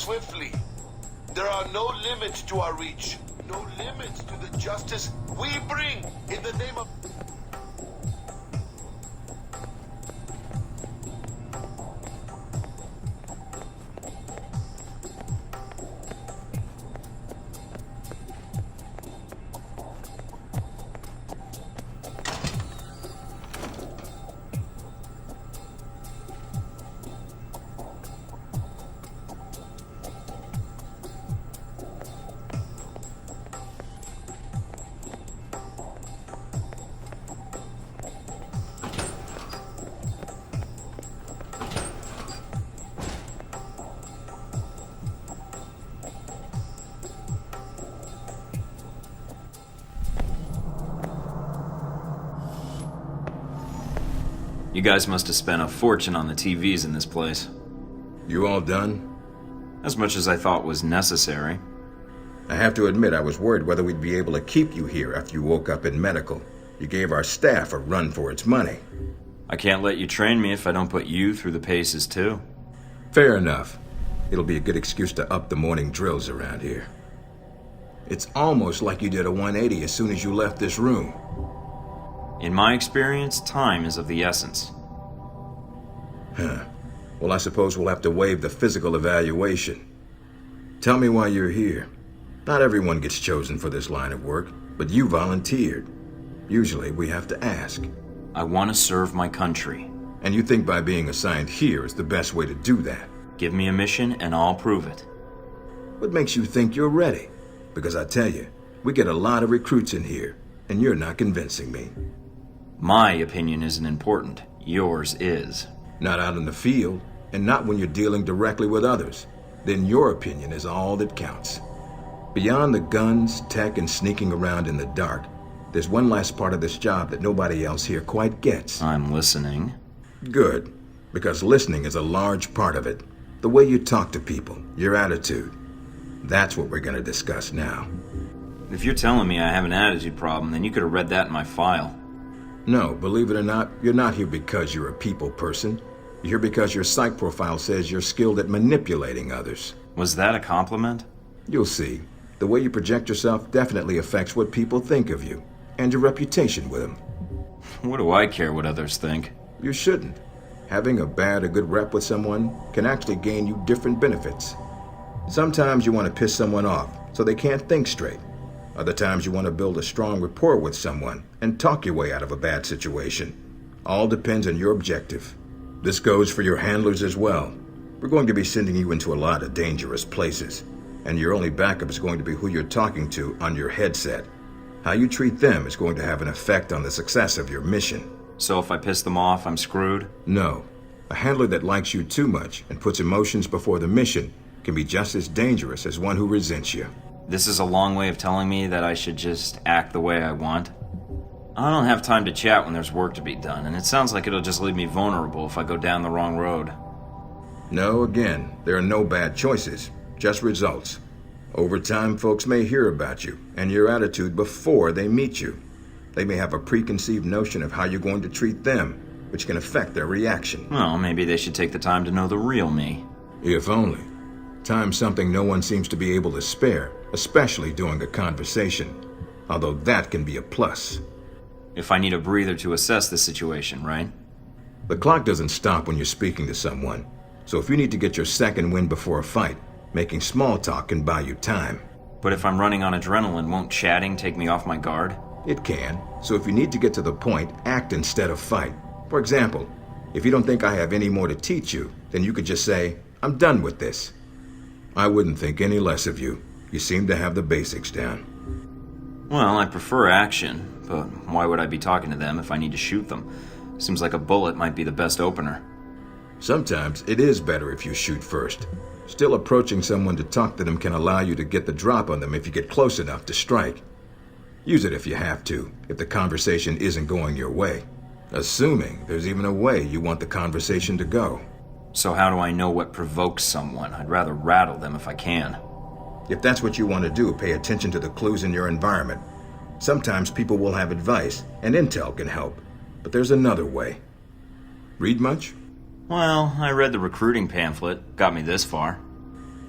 swiftly. There are no limits to our reach, no limits to the justice we bring in the name of... You guys must have spent a fortune on the TVs in this place. You all done? As much as I thought was necessary. I have to admit I was worried whether we'd be able to keep you here after you woke up in medical. You gave our staff a run for its money. I can't let you train me if I don't put you through the paces too. Fair enough. It'll be a good excuse to up the morning drills around here. It's almost like you did a 180 as soon as you left this room. In my experience, time is of the essence. Huh. Well, I suppose we'll have to waive the physical evaluation. Tell me why you're here. Not everyone gets chosen for this line of work, but you volunteered. Usually, we have to ask. I want to serve my country. And you think by being assigned here is the best way to do that? Give me a mission and I'll prove it. What makes you think you're ready? Because I tell you, we get a lot of recruits in here, and you're not convincing me. My opinion isn't important. Yours is. Not out in the field, and not when you're dealing directly with others. Then your opinion is all that counts. Beyond the guns, tech, and sneaking around in the dark, there's one last part of this job that nobody else here quite gets. I'm listening. Good, because listening is a large part of it. The way you talk to people, your attitude. That's what we're going to discuss now. If you're telling me I have an attitude problem, then you could have read that in my file. No, believe it or not, you're not here because you're a people person. You're here because your psych profile says you're skilled at manipulating others. Was that a compliment? You'll see. The way you project yourself definitely affects what people think of you, and your reputation with them. What do I care what others think? You shouldn't. Having a bad or good rep with someone can actually gain you different benefits. Sometimes you want to piss someone off so they can't think straight. Other times you want to build a strong rapport with someone and talk your way out of a bad situation. All depends on your objective. This goes for your handlers as well. We're going to be sending you into a lot of dangerous places, and your only backup is going to be who you're talking to on your headset. How you treat them is going to have an effect on the success of your mission. So if I piss them off, I'm screwed? No. A handler that likes you too much and puts emotions before the mission can be just as dangerous as one who resents you. This is a long way of telling me that I should just act the way I want. I don't have time to chat when there's work to be done, and it sounds like it'll just leave me vulnerable if I go down the wrong road. No, again, there are no bad choices, just results. Over time, folks may hear about you and your attitude before they meet you. They may have a preconceived notion of how you're going to treat them, which can affect their reaction. Well, maybe they should take the time to know the real me. If only. Time's something no one seems to be able to spare, especially during a conversation, although that can be a plus. If I need a breather to assess the situation, right? The clock doesn't stop when you're speaking to someone, so if you need to get your second wind before a fight, making small talk can buy you time. But if I'm running on adrenaline, won't chatting take me off my guard? It can, so if you need to get to the point, act instead of fight. For example, if you don't think I have any more to teach you, then you could just say, "I'm done with this." I wouldn't think any less of you. You seem to have the basics down. Well, I prefer action, but why would I be talking to them if I need to shoot them? Seems like a bullet might be the best opener. Sometimes it is better if you shoot first. Still, approaching someone to talk to them can allow you to get the drop on them if you get close enough to strike. Use it if you have to, if the conversation isn't going your way. Assuming there's even a way you want the conversation to go. So how do I know what provokes someone? I'd rather rattle them if I can. If that's what you want to do, pay attention to the clues in your environment. Sometimes people will have advice, and intel can help. But there's another way. Read much? Well, I read the recruiting pamphlet. Got me this far.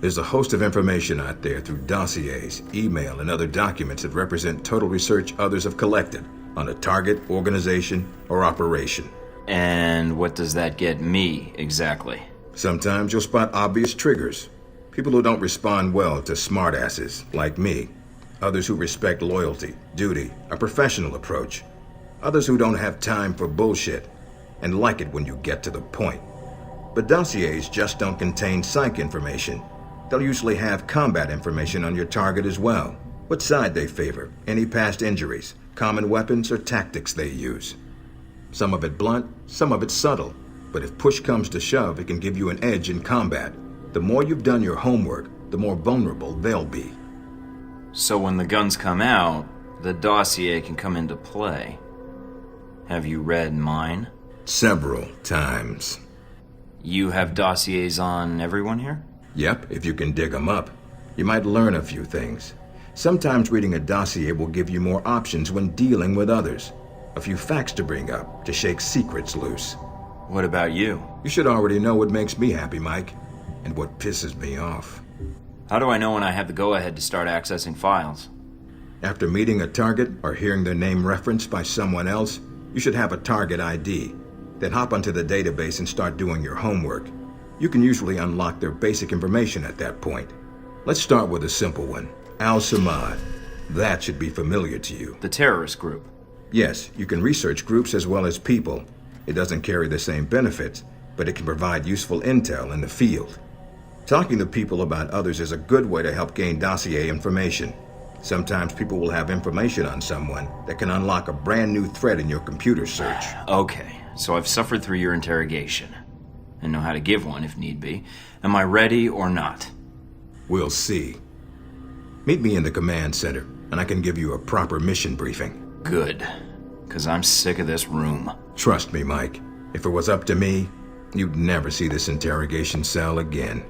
There's a host of information out there through dossiers, email, and other documents that represent total research others have collected on a target, organization, or operation. And what does that get me, exactly? Sometimes you'll spot obvious triggers. People who don't respond well to smartasses, like me. Others who respect loyalty, duty, a professional approach. Others who don't have time for bullshit, and like it when you get to the point. But dossiers just don't contain psych information. They'll usually have combat information on your target as well. What side they favor, any past injuries, common weapons or tactics they use. Some of it blunt, some of it subtle. But if push comes to shove, it can give you an edge in combat. The more you've done your homework, the more vulnerable they'll be. So when the guns come out, the dossier can come into play. Have you read mine? Several times. You have dossiers on everyone here? Yep, if you can dig them up. You might learn a few things. Sometimes reading a dossier will give you more options when dealing with others. A few facts to bring up, to shake secrets loose. What about you? You should already know what makes me happy, Mike, and what pisses me off. How do I know when I have the go-ahead to start accessing files? After meeting a target or hearing their name referenced by someone else, you should have a target ID. Then hop onto the database and start doing your homework. You can usually unlock their basic information at that point. Let's start with a simple one. Al-Samad. That should be familiar to you. The terrorist group. Yes, you can research groups as well as people. It doesn't carry the same benefits, but it can provide useful intel in the field. Talking to people about others is a good way to help gain dossier information. Sometimes people will have information on someone that can unlock a brand new thread in your computer search. Okay, so I've suffered through your interrogation and know how to give one if need be. Am I ready or not? We'll see. Meet me in the command center, and I can give you a proper mission briefing. Good, because I'm sick of this room. Trust me, Mike. If it was up to me, you'd never see this interrogation cell again.